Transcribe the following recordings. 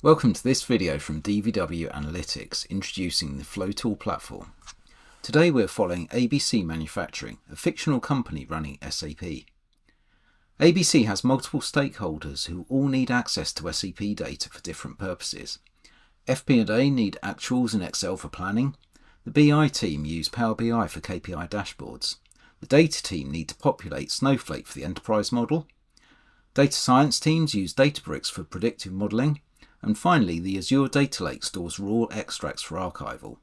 Welcome to this video from DVW Analytics introducing the Flow Tool platform. Today we're following ABC Manufacturing, a fictional company running SAP. ABC has multiple stakeholders who all need access to SAP data for different purposes. FP&A need actuals and Excel for planning. The BI team use Power BI for KPI dashboards. The data team need to populate Snowflake for the enterprise model. Data science teams use Databricks for predictive modelling. And finally, the Azure Data Lake stores raw extracts for archival.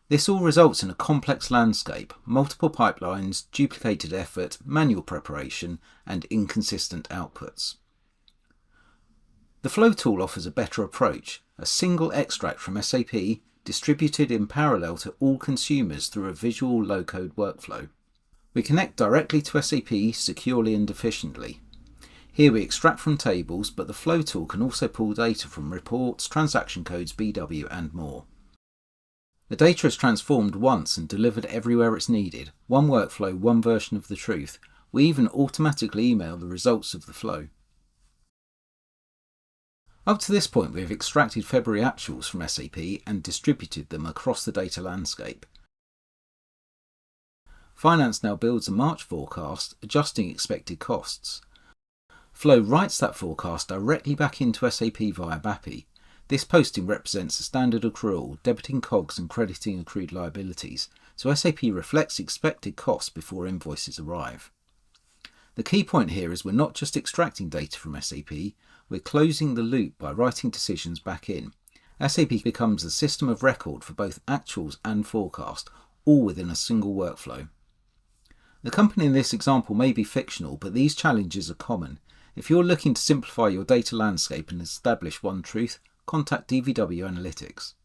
This all results in a complex landscape, multiple pipelines, duplicated effort, manual preparation, and inconsistent outputs. The Flow Tool offers a better approach, a single extract from SAP distributed in parallel to all consumers through a visual low-code workflow. We connect directly to SAP securely and efficiently. Here we extract from tables, but the Flow Tool can also pull data from reports, transaction codes, BW and more. The data is transformed once and delivered everywhere it's needed. One workflow, one version of the truth. We even automatically email the results of the flow. Up to this point we have extracted February actuals from SAP and distributed them across the data landscape. Finance now builds a March forecast, adjusting expected costs. Flow writes that forecast directly back into SAP via BAPI. This posting represents a standard accrual, debiting COGS and crediting accrued liabilities, so SAP reflects expected costs before invoices arrive. The key point here is we're not just extracting data from SAP, we're closing the loop by writing decisions back in. SAP becomes a system of record for both actuals and forecast, all within a single workflow. The company in this example may be fictional, but these challenges are common. If you're looking to simplify your data landscape and establish one truth, contact DVW Analytics.